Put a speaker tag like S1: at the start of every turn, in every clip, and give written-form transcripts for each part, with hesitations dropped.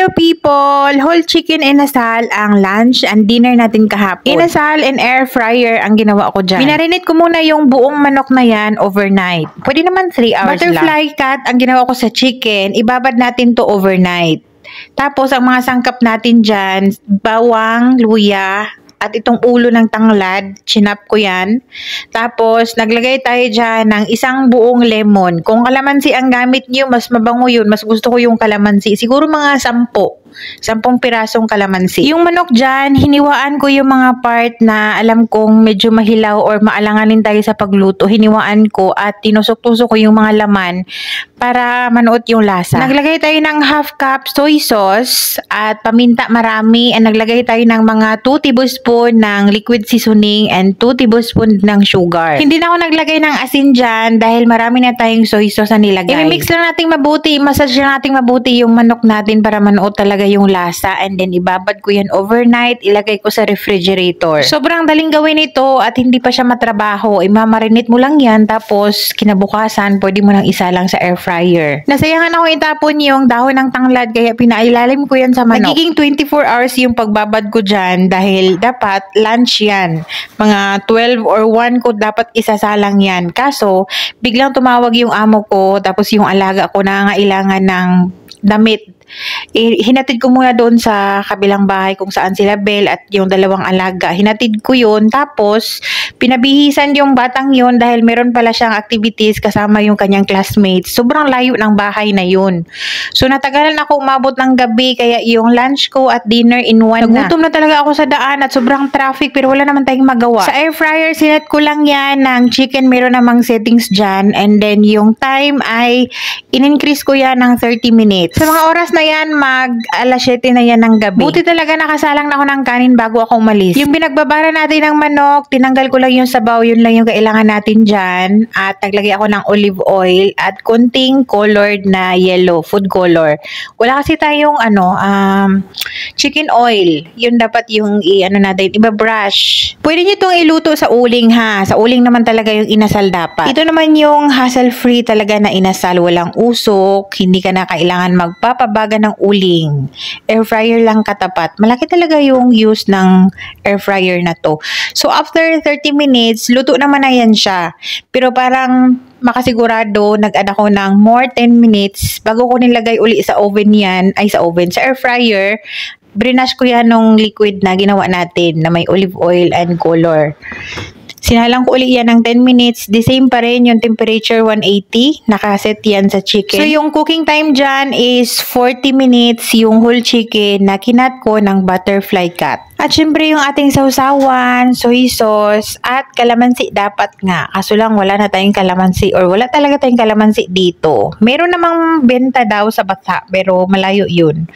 S1: Hello people! Whole chicken inasal ang lunch and dinner natin kahapon. Inasal and air fryer ang ginawa ko dyan. Minarinate ko muna yung buong manok na yan overnight. Pwede naman 3 hours Butterfly lang. Cut ang ginawa ko sa chicken. Ibabad natin to overnight. Tapos ang mga sangkap natin dyan, bawang, luya, at itong ulo ng tanglad, chinap ko yan. Tapos, naglagay tayo dyan ng isang buong lemon. Kung kalamansi ang gamit nyo, mas mabango yun. Mas gusto ko yung kalamansi. Siguro mga 10 pirasong kalamansi. Yung manok dyan, hiniwaan ko yung mga part na alam kong medyo mahilaw or maalanganin tayo sa pagluto. Hiniwaan ko at tinusok-tusok ko yung mga laman para manuot yung lasa. Naglagay tayo ng half cup soy sauce at paminta marami. And naglagay tayo ng mga 2 tablespoon ng liquid seasoning and 2 tablespoon ng sugar. Hindi na ako naglagay ng asin dyan dahil marami na tayong soy sauce na nilagay. I-mix lang natin mabuti, massage lang natin mabuti yung manok natin para manuot talaga yung lasa, and then ibabad ko yan overnight, ilagay ko sa refrigerator. Sobrang daling gawin ito at hindi pa siya matrabaho. Imamarinate mo lang yan, tapos kinabukasan pwede mo nang isalang sa air fryer. Nasayangan ako itapon yung dahon ng tanglad kaya pinailalim ko yan sa manok. Nagiging 24 hours yung pagbabad ko dyan dahil dapat lunch yan. Mga 12 or 1 ko dapat isasalang yan. Kaso biglang tumawag yung amo ko, tapos yung alaga ko nangangailangan ng damit. Hinatid ko muna doon sa kabilang bahay kung saan sila Belle at yung 2 alaga. Hinatid ko yun, tapos pinabihisan yung batang yun dahil meron pala siyang activities kasama yung kanyang classmates. Sobrang layo ng bahay na yun. So natagalan ako umabot ng gabi, kaya yung lunch ko at dinner in one na. Nagutom na talaga ako sa daan at sobrang traffic, pero wala naman tayong magawa. Sa air fryer, sinet ko lang yan ng chicken, meron namang settings dyan, and then yung time ay in-increase ko yan ng 30 minutes. Sa mga oras na yan, mag alas 7 na yan ng gabi. Buti talaga nakasalang na ako ng kanin bago ako umalis. Yung pinagbabara natin ng manok, tinanggal ko lang yung sabaw, yun lang yung kailangan natin dyan. At naglagay ako ng olive oil at konting colored na yellow, food color. Wala kasi tayong chicken oil. Yun dapat yung natin, iba-brush. Pwede nyo itong iluto sa uling ha. Sa uling naman talaga yung inasal dapat. Ito naman yung hassle-free talaga na inasal. Walang usok, hindi ka na kailangan magpapabaga ng uling. Air fryer lang katapat. Malaki talaga yung use ng air fryer na to. So after 30 minutes, luto naman na yan siya. Pero parang makasigurado, nag-add ako ng more 10 minutes bago ko nilagay uli sa oven yan, sa air fryer. Brinash ko yan nung liquid na ginawa natin na may olive oil and color. Sinalang ko ulit yan ng 10 minutes. The same pa rin yung temperature 180. Nakaset yan sa chicken. So yung cooking time dyan is 40 minutes yung whole chicken na kinat ko ng butterfly cut. At syempre yung ating sausawan, soy sauce, at kalamansi dapat nga. Kaso lang wala na tayong kalamansi or wala talaga tayong kalamansi dito. Meron namang benta daw sa bata pero malayo yun.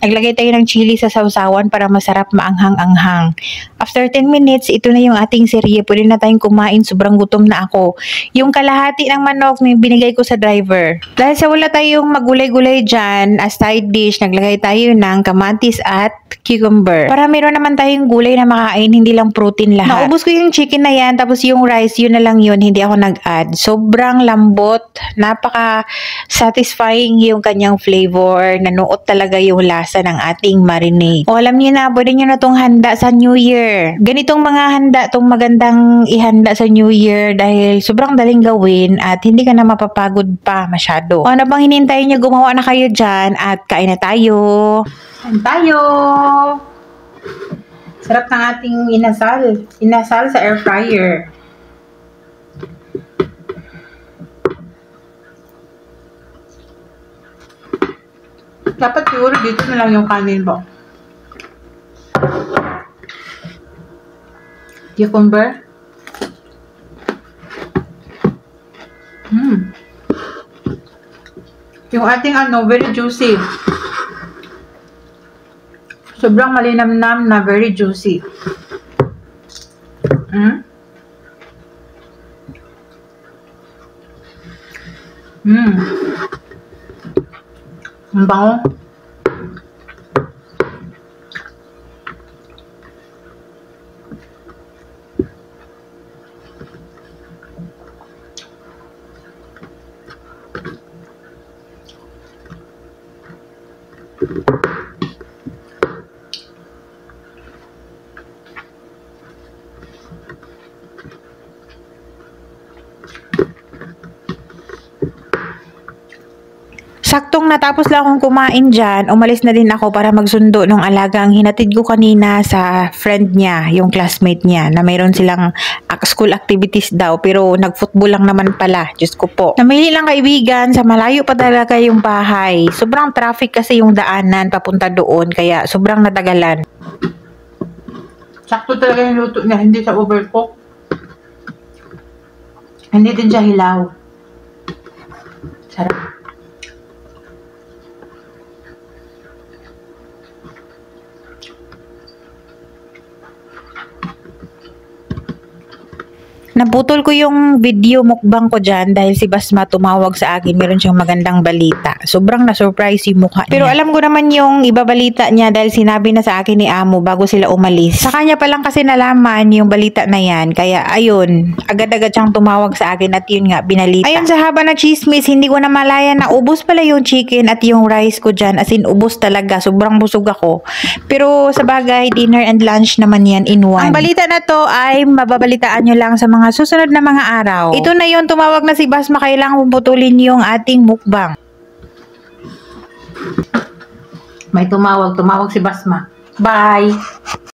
S1: Naglagay tayo ng chili sa sausawan para masarap maanghang-anghang. After 10 minutes, ito na yung ating serye. Pwede na tayong kumain. Sobrang gutom na ako. Yung kalahati ng manok may binigay ko sa driver. Dahil sa wala tayong magulay-gulay dyan, as side dish, naglagay tayo ng kamatis at cucumber. Para meron naman tayong gulay na makain, hindi lang protein lahat. Naubos ko yung chicken na yan, tapos yung rice, yun na lang yun, hindi ako nag-add. Sobrang lambot, napaka-satisfying yung kanyang flavor, nanuot talaga yung lasa ng ating marinade. O alam niyo na, pwede nyo na tong handa sa New Year. Ganitong mga handa, tong magandang ihanda sa New Year dahil sobrang daling gawin at hindi ka na mapapagod pa masyado. O ano bang hinintay nyo, gumawa na kayo dyan at kain na tayo. Kain tayo! Sarap ng ating inasal. Inasal sa air fryer. Dapat siguro dito na lang yung kanin ba? Cucumber. Yung ating very juicy. Sobrang malinamnam na very juicy. Ang bango. Saktong natapos lang akong kumain dyan, umalis na din ako para magsundo nung alagang hinatid ko kanina sa friend niya, yung classmate niya, na mayroon silang school activities daw, pero nag-football lang naman pala. Diyos ko po. Namili lang kaibigan, sa malayo pa talaga yung bahay. Sobrang traffic kasi yung daanan papunta doon, kaya sobrang natagalan. Sakto talaga yung luto niya, hindi sa overcook. Hindi din siya hilaw. Sarap. Naputol ko yung video mukbang ko dyan dahil si Basma tumawag sa akin. Meron siyang magandang balita. Sobrang na-surprise yung mukha niya. Pero alam ko naman yung ibabalita niya dahil sinabi na sa akin ni Amo bago sila umalis. Sa kanya pa lang kasi nalaman yung balita na yan. Kaya ayun, agad-agad siyang tumawag sa akin at yun nga, binalita. Ayun, sa haba na chismis, hindi ko na malaya na ubos pala yung chicken at yung rice ko dyan. As in, ubos talaga. Sobrang busog ako. Pero sa bagay, dinner and lunch naman yan in one. Ang balita na to ay mababalitaan nyo lang sa mga susunod na mga araw. Ito na yon, tumawag na si Basma, kailangan puputulin yung ating mukbang. May tumawag si Basma. Bye!